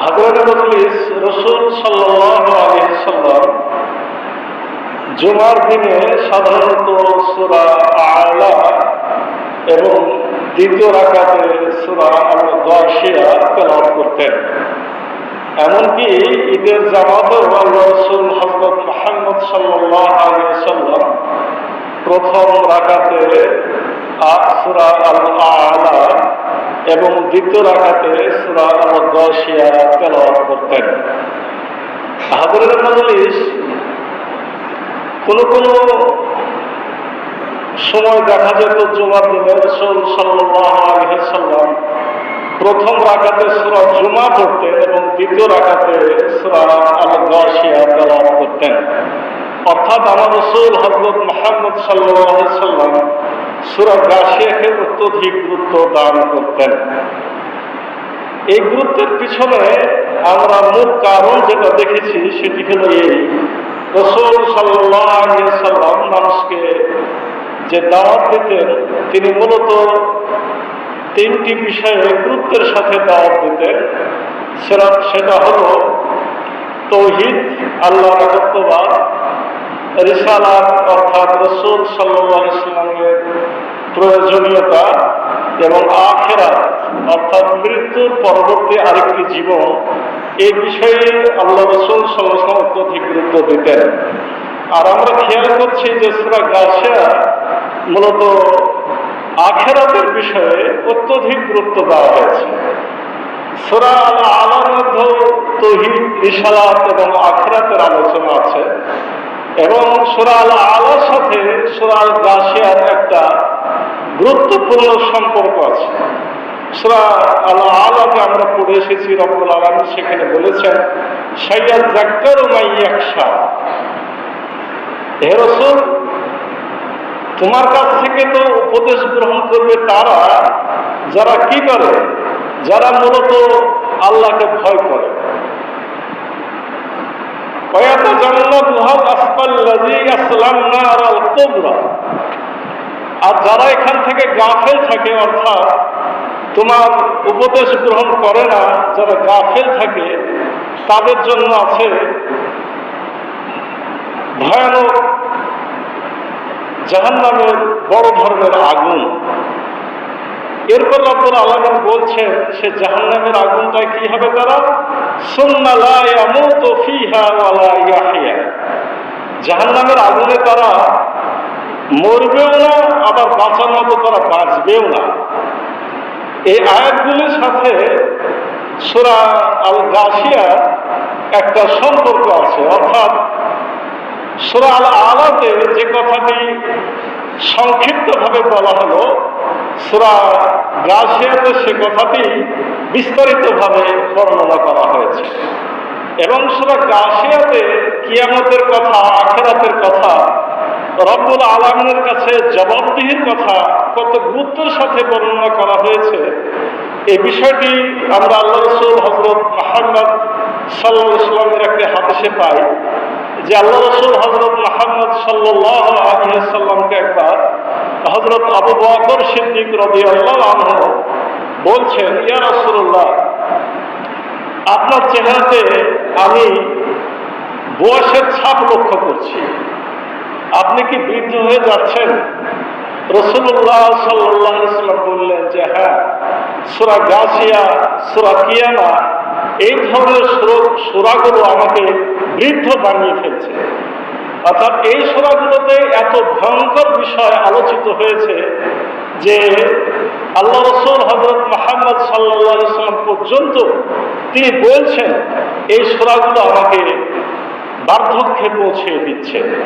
হযরত মজলিস রাসূল সাল্লাল্লাহু আলাইহি ওয়াসাল্লাম জুমার দিনে সাধারণত সূরা আ'লা এবং দ্বিতীয় রাকাতে সূরা আল-গাশিয়া তেলাওয়াত করতেন। এমনকি ঈদের জামাতেও আল্লাহ রাসূল হযরত মুহাম্মদ সাল্লাল্লাহু আলাইহি ওয়াসাল্লাম প্রথম রাকাতে সূরা আল-আ'লা এবং দ্বিতীয় রাকাতে সূরা আল-গাশিয়া তেলাওয়াত করতেন। হযরত মজলিস কোনো সময় দেখা যেত জুমার দিনে রাসূল সাল্লাল্লাহু আলাইহি ওয়াসাল্লাম প্রথম রাকাতে সূরা জুমা পড়তেন এবং দ্বিতীয় রাকাতে সূরা আল-গাশিয়া তেলাওয়াত করতেন। অর্থাৎ আমার রাসূল হযরত মুহাম্মদ সাল্লাল্লাহু আলাইহি ওয়াসাল্লাম সূরা গাশিয়াকে অত্যধিক গুরুত্ব দান করতেন। এই গুরুত্বের পিছনে আমরা মূল কারণ যেটা দেখেছি সেটি হল এই, রাসূল সাল্লাল্লাহু আলাইহি ওয়াসাল্লাম মানুষকে যে দাওয়াত দিতেন তিনি মূলত তিনটি বিষয়ে গুরুত্বের সাথে দাওয়াত দিতেন। সেটা হলো তাওহীদ, আল্লাহর একত্ববাদ, রিসালাত অর্থাৎ রাসূল সাল্লাল্লাহু আলাইহি ওয়াসাল্লামের প্রয়োজনীয়তা এবং আখিরাত অর্থাৎ মৃত্যুর পরবর্তী আরেকটি জীবন। এই বিষয়ে আল্লাহ রাসূল সাল্লাল্লাহু আলাইহি ওয়াসাল্লাম অত্যধিক গুরুত্ব দিতেন। আর আমরা খেয়াল করছি যে সূরা গাশিয়া মূলত আখিরাতের বিষয়ে অত্যধিক গুরুত্ব দেওয়া হয়েছে। সূরা আল-আ'লার মধ্যে তাওহীদ, রিসালাত এবং আখিরাতের আলোচনা আছে এবং সূরা আল-আ'লার সাথে সূরা আল-গাশিয়ার একটা গুরুত্বপূর্ণ সম্পর্ক আছে। সূরা আল-আ'লাকে আমরা পড়ে এসেছি, রব্বুল আলামিন সেখানে বলেছেন সাইয়াযাক্কারু মান ইয়াখশা। হে রাসূল, তোমার কাছ থেকে তো উপদেশ গ্রহণ করবে তারা যারা কি করে, যারা মূলত আল্লাহকে ভয় করে। আর যারা এখান থেকে গাফেল থাকে অর্থাৎ তোমার উপদেশ গ্রহণ করে না, যারা গাফেল থাকে তাদের জন্য আছে ভয়ানক জাহান্নামের বড় ধরনের আগুন। এরপর রব্বুল আলামিন বলছেন সে জাহান্নামের আগুনটা কি হবে, তারা সুম্মা লা ইয়ামুতু ফিহা ওয়া লা ইয়াহইয়া। জাহান্নামের আগুনে তারা মরবেও না, আবার বাঁচার মতো তারা বাঁচবেও না। এই আয়াতগুলির সাথে সূরা আল-গাশিয়ার একটা সম্পর্ক আছে। অর্থাৎ সূরা আল-আ'লাতে যে কথাটি সংক্ষিপ্তভাবে বলা হলো, সূরা গাশিয়াতে সে কথাটি বিস্তারিতভাবে বর্ণনা করা হয়েছে। এবং সূরা গাশিয়াতে কিয়ামতের কথা, আখিরাতের কথা, রব্বুল আলামিনের কাছে জবাবদিহির কথা কত গুরুত্বের সাথে বর্ণনা করা হয়েছে। এই বিষয়টি আমরা আল্লাহ রাসূল হযরত মুহাম্মদ সাল্লাল্লাহু আলাইহি ওয়াসাল্লামের একটি হাদিসে পাই যে আল্লাহ রাসূল হযরত মুহাম্মদ সাল্লাল্লাহু আলাইহি ওয়াসাল্লামকে একবার হযরত আবু বকর সিদ্দিক রাদিয়াল্লাহু আনহু বলছেন, ইয়া রাসূলুল্লাহ, আপনার চেহারাতে আমি বয়সের ছাপ লক্ষ্য করছি, আপনি কি বৃদ্ধ হয়ে যাচ্ছেন? রাসূলুল্লাহ সাল্লাল্লাহু আলাইহি ওয়াসাল্লাম বললেন যে হ্যাঁ, সূরা গাশিয়া, সূরা কিয়ামা এই ধরনের সূরাগুলো আমাকে বৃদ্ধ বানিয়ে ফেলছে। অর্থাৎ এই সূরাগুলোতে এত ভয়ঙ্কর বিষয় আলোচিত হয়েছে যে আল্লাহ রাসূল হযরত মুহাম্মদ সাল্লাল্লাহু আলাইহি ওয়াসাল্লাম পর্যন্ত তিনি বলছেন এই সূরাগুলো আমাকে বার্ধক্যে পৌঁছে দিচ্ছে।